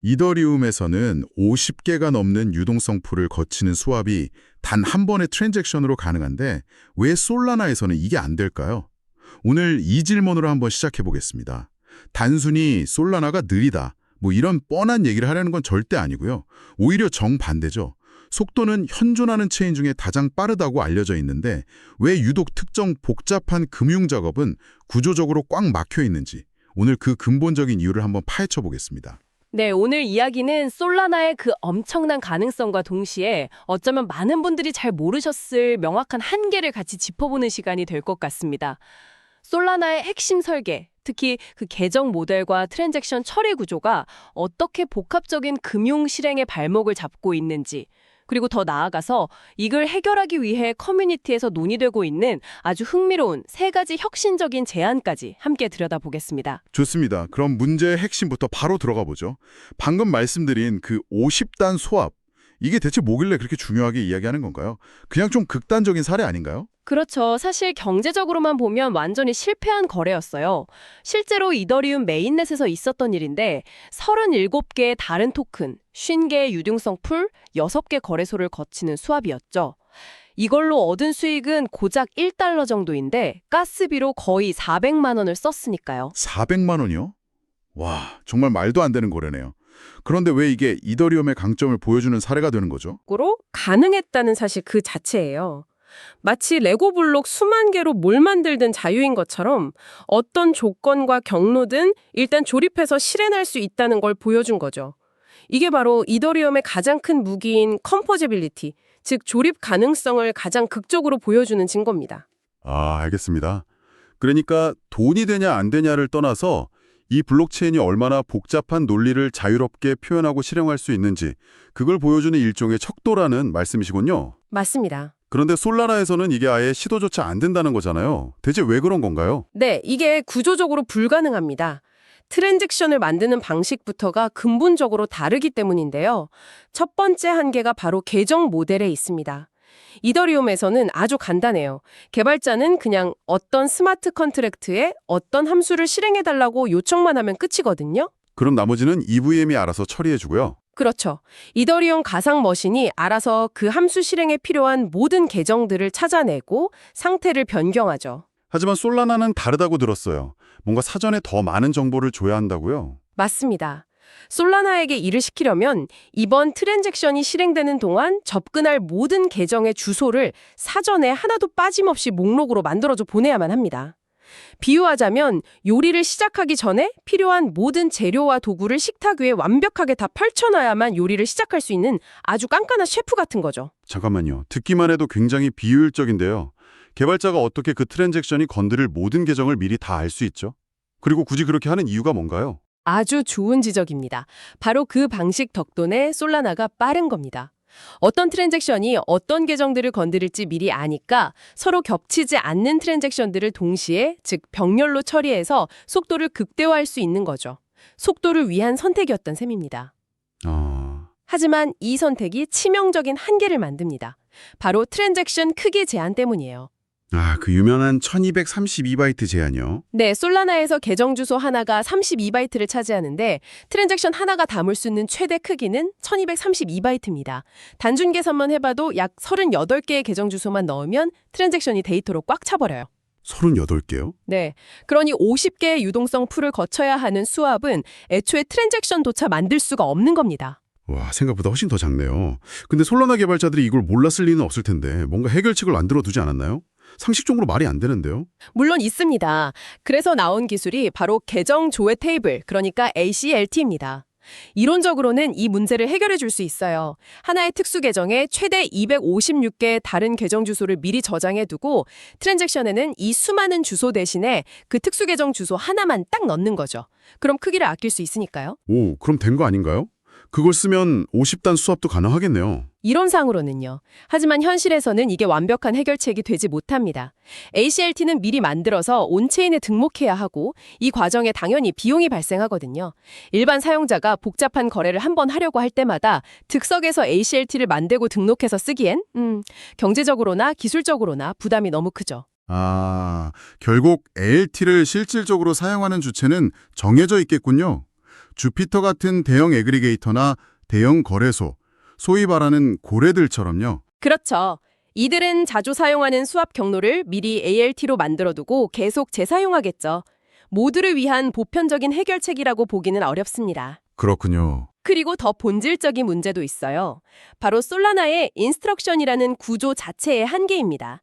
이더리움에서는 50개가 넘는 유동성 풀을 거치는 수합이 단 한 번의 트랜잭션으로 가능한데 왜 솔라나에서는 이게 안 될까요? 오늘 이 질문으로 한번 시작해 보겠습니다. 단순히 솔라나가 느리다, 이런 뻔한 얘기를 하려는 건 절대 아니고요. 오히려 정반대죠. 속도는 현존하는 체인 중에 가장 빠르다고 알려져 있는데 왜 유독 특정 복잡한 금융 작업은 구조적으로 꽉 막혀 있는지 오늘 그 근본적인 이유를 한번 파헤쳐 보겠습니다. 네, 오늘 이야기는 솔라나의 그 엄청난 가능성과 동시에 어쩌면 많은 분들이 잘 모르셨을 명확한 한계를 같이 짚어보는 시간이 될 것 같습니다. 솔라나의 핵심 설계, 특히 그 계정 모델과 트랜잭션 처리 구조가 어떻게 복합적인 금융 실행의 발목을 잡고 있는지, 그리고 더 나아가서 이걸 해결하기 위해 커뮤니티에서 논의되고 있는 아주 흥미로운 세 가지 혁신적인 제안까지 함께 들여다보겠습니다. 좋습니다. 그럼 문제의 핵심부터 바로 들어가 보죠. 방금 말씀드린 그 50단 소합, 이게 대체 뭐길래 그렇게 중요하게 이야기하는 건가요? 그냥 좀 극단적인 사례 아닌가요? 그렇죠. 사실 경제적으로만 보면 완전히 실패한 거래였어요. 실제로 이더리움 메인넷에서 있었던 일인데 37개의 다른 토큰, 50개의 유동성 풀, 6개 거래소를 거치는 수합이었죠. 이걸로 얻은 수익은 고작 1달러 정도인데 가스비로 거의 400만 원을 썼으니까요. 400만 원이요? 와, 정말 말도 안 되는 거래네요. 그런데 왜 이게 이더리움의 강점을 보여주는 사례가 되는 거죠? 으로 가능했다는 사실 그 자체예요. 마치 레고 블록 수만 개로 뭘 만들든 자유인 것처럼 어떤 조건과 경로든 일단 조립해서 실행할 수 있다는 걸 보여준 거죠. 이게 바로 이더리움의 가장 큰 무기인 컴포저빌리티, 즉 조립 가능성을 가장 극적으로 보여주는 증거입니다. 아, 알겠습니다. 그러니까 돈이 되냐 안 되냐를 떠나서 이 블록체인이 얼마나 복잡한 논리를 자유롭게 표현하고 실행할 수 있는지 그걸 보여주는 일종의 척도라는 말씀이시군요. 맞습니다. 그런데 솔라나에서는 이게 아예 시도조차 안 된다는 거잖아요. 대체 왜 그런 건가요? 네, 이게 구조적으로 불가능합니다. 트랜잭션을 만드는 방식부터가 근본적으로 다르기 때문인데요. 첫 번째 한계가 바로 계정 모델에 있습니다. 이더리움에서는 아주 간단해요. 개발자는 그냥 어떤 스마트 컨트랙트에 어떤 함수를 실행해달라고 요청만 하면 끝이거든요. 그럼 나머지는 EVM이 알아서 처리해주고요. 그렇죠. 이더리움 가상 머신이 알아서 그 함수 실행에 필요한 모든 계정들을 찾아내고 상태를 변경하죠. 하지만 솔라나는 다르다고 들었어요. 뭔가 사전에 더 많은 정보를 줘야 한다고요? 맞습니다. 솔라나에게 일을 시키려면 이번 트랜잭션이 실행되는 동안 접근할 모든 계정의 주소를 사전에 하나도 빠짐없이 목록으로 만들어줘 보내야만 합니다. 비유하자면 요리를 시작하기 전에 필요한 모든 재료와 도구를 식탁 위에 완벽하게 다 펼쳐놔야만 요리를 시작할 수 있는 아주 깐깐한 셰프 같은 거죠. 잠깐만요. 듣기만 해도 굉장히 비효율적인데요. 개발자가 어떻게 그 트랜잭션이 건드릴 모든 계정을 미리 다 알 수 있죠? 그리고 굳이 그렇게 하는 이유가 뭔가요? 아주 좋은 지적입니다. 바로 그 방식 덕분에 솔라나가 빠른 겁니다. 어떤 트랜잭션이 어떤 계정들을 건드릴지 미리 아니까 서로 겹치지 않는 트랜잭션들을 동시에, 즉 병렬로 처리해서 속도를 극대화할 수 있는 거죠. 속도를 위한 선택이었던 셈입니다. 하지만 이 선택이 치명적인 한계를 만듭니다. 바로 트랜잭션 크기 제한 때문이에요. 그 유명한 1232바이트 제한이요. 네, 솔라나에서 계정 주소 하나가 32바이트를 차지하는데 트랜잭션 하나가 담을 수 있는 최대 크기는 1232바이트입니다. 단순 계산만 해봐도 약 38개의 계정 주소만 넣으면 트랜잭션이 데이터로 꽉 차버려요. 38개요? 네, 그러니 50개의 유동성 풀을 거쳐야 하는 수합은 애초에 트랜잭션조차 만들 수가 없는 겁니다. 와, 생각보다 훨씬 더 작네요. 근데 솔라나 개발자들이 이걸 몰랐을 리는 없을 텐데 뭔가 해결책을 만들어 두지 않았나요? 상식적으로 말이 안 되는데요. 물론 있습니다. 그래서 나온 기술이 바로 계정 조회 테이블, 그러니까 ACLT입니다. 이론적으로는 이 문제를 해결해 줄 수 있어요. 하나의 특수 계정에 최대 256개의 다른 계정 주소를 미리 저장해 두고 트랜잭션에는 이 수많은 주소 대신에 그 특수 계정 주소 하나만 딱 넣는 거죠. 그럼 크기를 아낄 수 있으니까요. 오, 그럼 된 거 아닌가요? 그걸 쓰면 50단 수합도 가능하겠네요. 이론상으로는요. 하지만 현실에서는 이게 완벽한 해결책이 되지 못합니다. ACLT는 미리 만들어서 온체인에 등록해야 하고 이 과정에 당연히 비용이 발생하거든요. 일반 사용자가 복잡한 거래를 한번 하려고 할 때마다 득석에서 ACLT를 만들고 등록해서 쓰기엔 경제적으로나 기술적으로나 부담이 너무 크죠. 결국 ALT를 실질적으로 사용하는 주체는 정해져 있겠군요. 주피터 같은 대형 애그리게이터나 대형 거래소, 소위 말하는 고래들처럼요. 그렇죠. 이들은 자주 사용하는 수압 경로를 미리 ALT로 만들어두고 계속 재사용하겠죠. 모두를 위한 보편적인 해결책이라고 보기는 어렵습니다. 그렇군요. 그리고 더 본질적인 문제도 있어요. 바로 솔라나의 인스트럭션이라는 구조 자체의 한계입니다.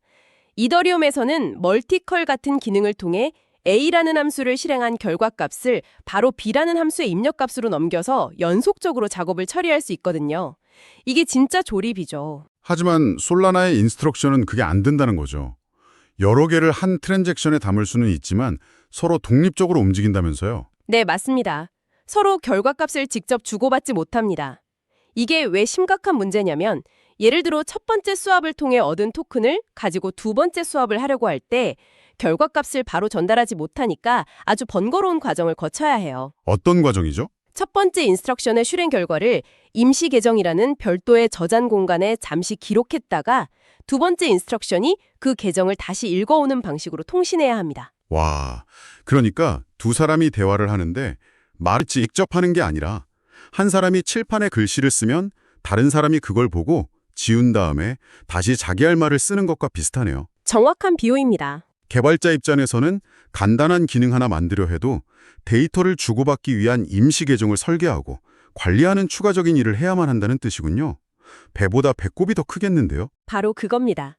이더리움에서는 멀티컬 같은 기능을 통해 A라는 함수를 실행한 결과값을 바로 B라는 함수의 입력값으로 넘겨서 연속적으로 작업을 처리할 수 있거든요. 이게 진짜 조립이죠. 하지만 솔라나의 인스트럭션은 그게 안 된다는 거죠. 여러 개를 한 트랜잭션에 담을 수는 있지만 서로 독립적으로 움직인다면서요. 네, 맞습니다. 서로 결과값을 직접 주고받지 못합니다. 이게 왜 심각한 문제냐면 예를 들어 첫 번째 수압을 통해 얻은 토큰을 가지고 두 번째 수압을 하려고 할 때 결과값을 바로 전달하지 못하니까 아주 번거로운 과정을 거쳐야 해요. 어떤 과정이죠? 첫 번째 인스트럭션의 실행 결과를 임시 계정이라는 별도의 저장 공간에 잠시 기록했다가 두 번째 인스트럭션이 그 계정을 다시 읽어오는 방식으로 통신해야 합니다. 와, 그러니까 두 사람이 대화를 하는데 말을 직접 하는 게 아니라 한 사람이 칠판에 글씨를 쓰면 다른 사람이 그걸 보고 지운 다음에 다시 자기 할 말을 쓰는 것과 비슷하네요. 정확한 비유입니다. 개발자 입장에서는 간단한 기능 하나 만들려 해도 데이터를 주고받기 위한 임시 계정을 설계하고 관리하는 추가적인 일을 해야만 한다는 뜻이군요. 배보다 배꼽이 더 크겠는데요? 바로 그겁니다.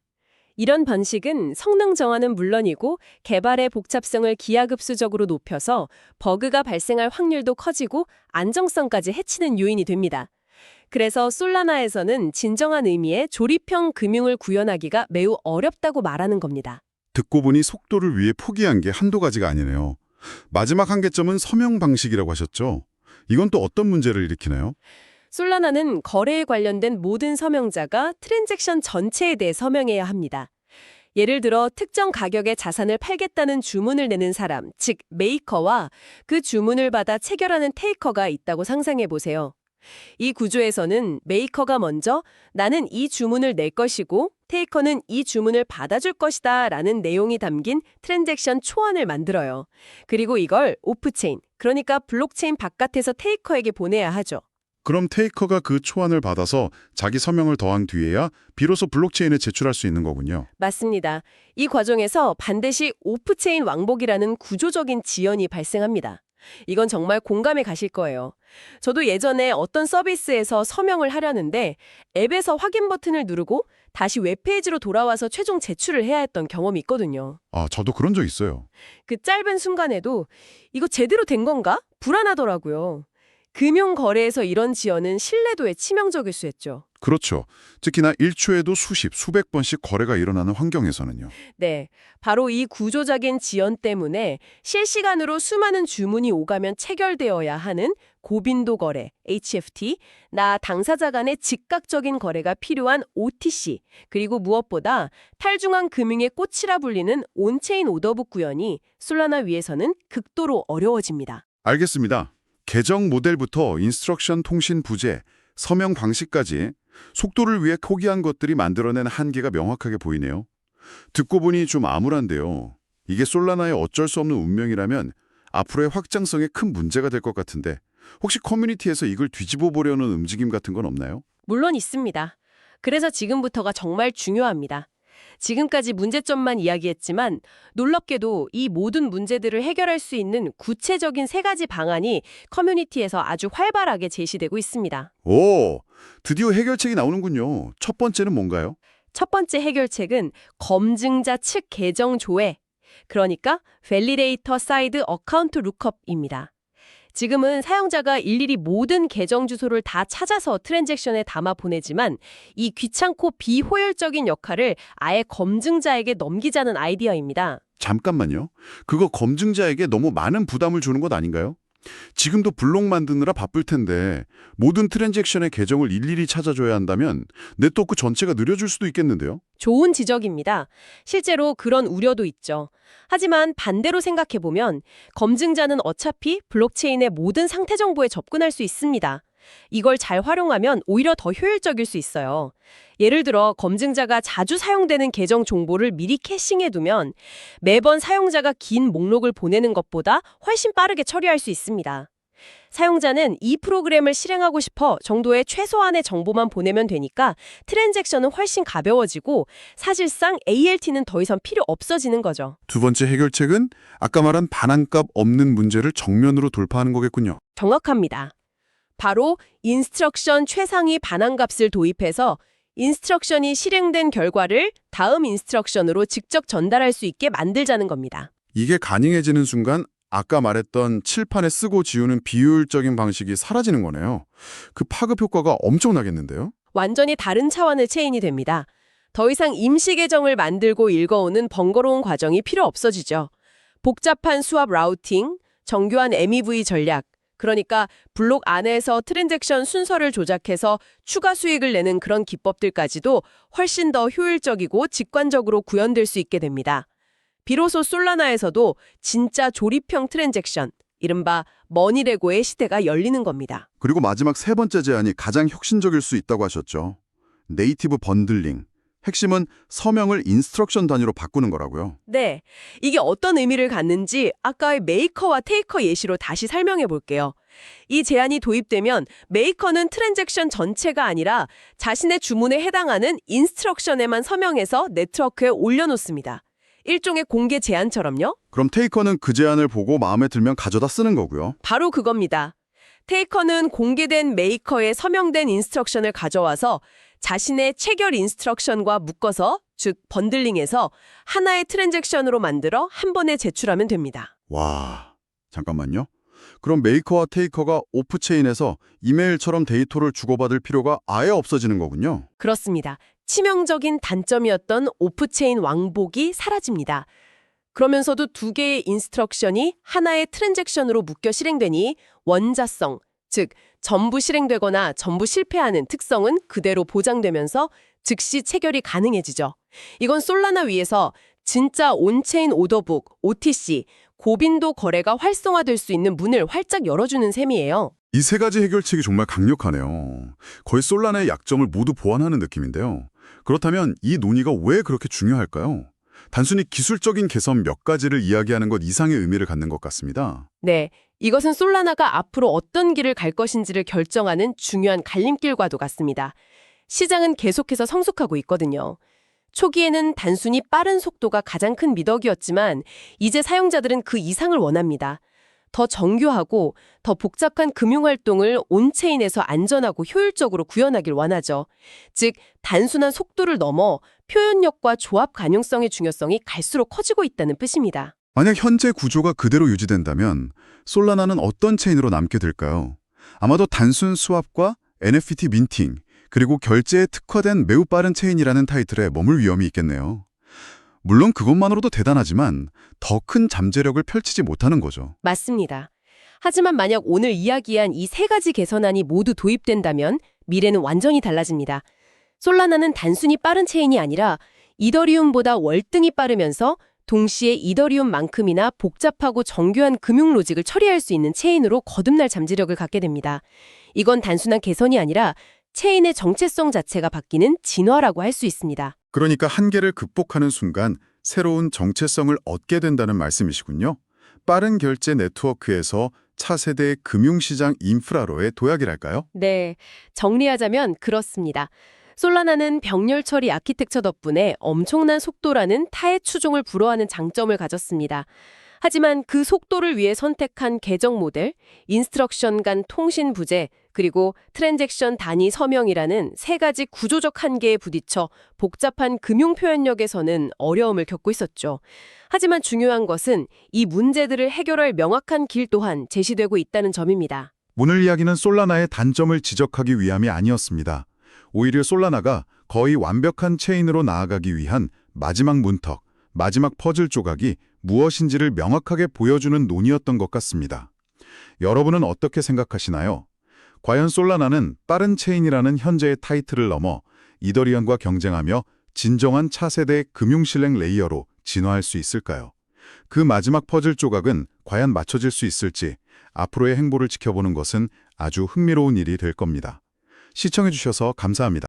이런 방식은 성능 정화는 물론이고 개발의 복잡성을 기하급수적으로 높여서 버그가 발생할 확률도 커지고 안정성까지 해치는 요인이 됩니다. 그래서 솔라나에서는 진정한 의미의 조립형 금융을 구현하기가 매우 어렵다고 말하는 겁니다. 듣고 보니 속도를 위해 포기한 게 한두 가지가 아니네요. 마지막 한계점은 서명 방식이라고 하셨죠? 이건 또 어떤 문제를 일으키나요? 솔라나는 거래에 관련된 모든 서명자가 트랜잭션 전체에 대해 서명해야 합니다. 예를 들어 특정 가격의 자산을 팔겠다는 주문을 내는 사람, 즉 메이커와 그 주문을 받아 체결하는 테이커가 있다고 상상해 보세요. 이 구조에서는 메이커가 먼저 나는 이 주문을 낼 것이고 테이커는 이 주문을 받아줄 것이다 라는 내용이 담긴 트랜잭션 초안을 만들어요. 그리고 이걸 오프체인, 그러니까 블록체인 바깥에서 테이커에게 보내야 하죠. 그럼 테이커가 그 초안을 받아서 자기 서명을 더한 뒤에야 비로소 블록체인에 제출할 수 있는 거군요. 맞습니다. 이 과정에서 반드시 오프체인 왕복이라는 구조적인 지연이 발생합니다. 이건 정말 공감에 가실 거예요. 저도 예전에 어떤 서비스에서 서명을 하려는데 앱에서 확인 버튼을 누르고 다시 웹페이지로 돌아와서 최종 제출을 해야 했던 경험이 있거든요. 아, 저도 그런 적 있어요. 그 짧은 순간에도 이거 제대로 된 건가? 불안하더라고요. 금융거래에서 이런 지연은 신뢰도에 치명적일 수 있죠. 그렇죠. 특히나 1초에도 수십, 수백 번씩 거래가 일어나는 환경에서는요. 네, 바로 이 구조적인 지연 때문에 실시간으로 수많은 주문이 오가면 체결되어야 하는 고빈도 거래, HFT, 나 당사자 간의 즉각적인 거래가 필요한 OTC, 그리고 무엇보다 탈중앙 금융의 꽃이라 불리는 온체인 오더북 구현이 솔라나 위에서는 극도로 어려워집니다. 알겠습니다. 계정 모델부터 인스트럭션 통신 부재, 서명 방식까지 속도를 위해 포기한 것들이 만들어낸 한계가 명확하게 보이네요. 듣고 보니 좀 암울한데요. 이게 솔라나의 어쩔 수 없는 운명이라면 앞으로의 확장성에 큰 문제가 될 것 같은데 혹시 커뮤니티에서 이걸 뒤집어 보려는 움직임 같은 건 없나요? 물론 있습니다. 그래서 지금부터가 정말 중요합니다. 지금까지 문제점만 이야기했지만 놀랍게도 이 모든 문제들을 해결할 수 있는 구체적인 3가지 방안이 커뮤니티에서 아주 활발하게 제시되고 있습니다. 오, 드디어 해결책이 나오는군요. 첫 번째는 뭔가요? 첫 번째 해결책은 검증자 측 계정 조회, 그러니까 밸리데이터 사이드 어카운트 룩업입니다. 지금은 사용자가 일일이 모든 계정 주소를 다 찾아서 트랜잭션에 담아 보내지만 이 귀찮고 비효율적인 역할을 아예 검증자에게 넘기자는 아이디어입니다. 잠깐만요. 그거 검증자에게 너무 많은 부담을 주는 것 아닌가요? 지금도 블록 만드느라 바쁠 텐데 모든 트랜잭션의 계정을 일일이 찾아줘야 한다면 네트워크 전체가 느려질 수도 있겠는데요? 좋은 지적입니다. 실제로 그런 우려도 있죠. 하지만 반대로 생각해보면 검증자는 어차피 블록체인의 모든 상태 정보에 접근할 수 있습니다. 이걸 잘 활용하면 오히려 더 효율적일 수 있어요. 예를 들어 검증자가 자주 사용되는 계정 정보를 미리 캐싱해두면 매번 사용자가 긴 목록을 보내는 것보다 훨씬 빠르게 처리할 수 있습니다. 사용자는 이 프로그램을 실행하고 싶어 정도의 최소한의 정보만 보내면 되니까 트랜잭션은 훨씬 가벼워지고 사실상 ALT는 더 이상 필요 없어지는 거죠. 두 번째 해결책은 아까 말한 반환값 없는 문제를 정면으로 돌파하는 거겠군요. 정확합니다. 바로 인스트럭션 최상위 반환값을 도입해서 인스트럭션이 실행된 결과를 다음 인스트럭션으로 직접 전달할 수 있게 만들자는 겁니다. 이게 가능해지는 순간 아까 말했던 칠판에 쓰고 지우는 비효율적인 방식이 사라지는 거네요. 그 파급 효과가 엄청나겠는데요? 완전히 다른 차원의 체인이 됩니다. 더 이상 임시 계정을 만들고 읽어오는 번거로운 과정이 필요 없어지죠. 복잡한 수압 라우팅, 정교한 MEV 전략, 그러니까 블록 안에서 트랜잭션 순서를 조작해서 추가 수익을 내는 그런 기법들까지도 훨씬 더 효율적이고 직관적으로 구현될 수 있게 됩니다. 비로소 솔라나에서도 진짜 조립형 트랜잭션, 이른바 머니레고의 시대가 열리는 겁니다. 그리고 마지막 세 번째 제안이 가장 혁신적일 수 있다고 하셨죠. 네이티브 번들링. 핵심은 서명을 인스트럭션 단위로 바꾸는 거라고요. 네, 이게 어떤 의미를 갖는지 아까의 메이커와 테이커 예시로 다시 설명해 볼게요. 이 제안이 도입되면 메이커는 트랜잭션 전체가 아니라 자신의 주문에 해당하는 인스트럭션에만 서명해서 네트워크에 올려놓습니다. 일종의 공개 제안처럼요. 그럼 테이커는 그 제안을 보고 마음에 들면 가져다 쓰는 거고요. 바로 그겁니다. 테이커는 공개된 메이커에 서명된 인스트럭션을 가져와서 자신의 체결 인스트럭션과 묶어서, 즉 번들링해서 하나의 트랜잭션으로 만들어 한 번에 제출하면 됩니다. 와, 잠깐만요. 그럼 메이커와 테이커가 오프체인에서 이메일처럼 데이터를 주고받을 필요가 아예 없어지는 거군요. 그렇습니다. 치명적인 단점이었던 오프체인 왕복이 사라집니다. 그러면서도 두 개의 인스트럭션이 하나의 트랜잭션으로 묶여 실행되니 원자성, 즉 전부 실행되거나 전부 실패하는 특성은 그대로 보장되면서 즉시 체결이 가능해지죠. 이건 솔라나 위에서 진짜 온체인 오더북, OTC, 고빈도 거래가 활성화될 수 있는 문을 활짝 열어주는 셈이에요. 이 세 가지 해결책이 정말 강력하네요. 거의 솔라나의 약점을 모두 보완하는 느낌인데요. 그렇다면 이 논의가 왜 그렇게 중요할까요? 단순히 기술적인 개선 몇 가지를 이야기하는 것 이상의 의미를 갖는 것 같습니다. 네, 이것은 솔라나가 앞으로 어떤 길을 갈 것인지를 결정하는 중요한 갈림길과도 같습니다. 시장은 계속해서 성숙하고 있거든요. 초기에는 단순히 빠른 속도가 가장 큰 미덕이었지만 이제 사용자들은 그 이상을 원합니다. 더 정교하고 더 복잡한 금융활동을 온체인에서 안전하고 효율적으로 구현하길 원하죠. 즉, 단순한 속도를 넘어 표현력과 조합 가능성의 중요성이 갈수록 커지고 있다는 뜻입니다. 만약 현재 구조가 그대로 유지된다면 솔라나는 어떤 체인으로 남게 될까요? 아마도 단순 수합과 NFT 민팅, 그리고 결제에 특화된 매우 빠른 체인이라는 타이틀에 머물 위험이 있겠네요. 물론 그것만으로도 대단하지만 더 큰 잠재력을 펼치지 못하는 거죠. 맞습니다. 하지만 만약 오늘 이야기한 이 세 가지 개선안이 모두 도입된다면 미래는 완전히 달라집니다. 솔라나는 단순히 빠른 체인이 아니라 이더리움보다 월등히 빠르면서 동시에 이더리움만큼이나 복잡하고 정교한 금융 로직을 처리할 수 있는 체인으로 거듭날 잠재력을 갖게 됩니다. 이건 단순한 개선이 아니라 체인의 정체성 자체가 바뀌는 진화라고 할 수 있습니다. 그러니까 한계를 극복하는 순간 새로운 정체성을 얻게 된다는 말씀이시군요. 빠른 결제 네트워크에서 차세대 금융시장 인프라로의 도약이랄까요? 네, 정리하자면 그렇습니다. 솔라나는 병렬 처리 아키텍처 덕분에 엄청난 속도라는 타의 추종을 불허하는 장점을 가졌습니다. 하지만 그 속도를 위해 선택한 계정 모델, 인스트럭션 간 통신 부재, 그리고 트랜잭션 단위 서명이라는 세 가지 구조적 한계에 부딪혀 복잡한 금융 표현력에서는 어려움을 겪고 있었죠. 하지만 중요한 것은 이 문제들을 해결할 명확한 길 또한 제시되고 있다는 점입니다. 오늘 이야기는 솔라나의 단점을 지적하기 위함이 아니었습니다. 오히려 솔라나가 거의 완벽한 체인으로 나아가기 위한 마지막 문턱, 마지막 퍼즐 조각이 무엇인지를 명확하게 보여주는 논의였던 것 같습니다. 여러분은 어떻게 생각하시나요? 과연 솔라나는 빠른 체인이라는 현재의 타이틀을 넘어 이더리움과 경쟁하며 진정한 차세대 금융실행 레이어로 진화할 수 있을까요? 그 마지막 퍼즐 조각은 과연 맞춰질 수 있을지 앞으로의 행보를 지켜보는 것은 아주 흥미로운 일이 될 겁니다. 시청해주셔서 감사합니다.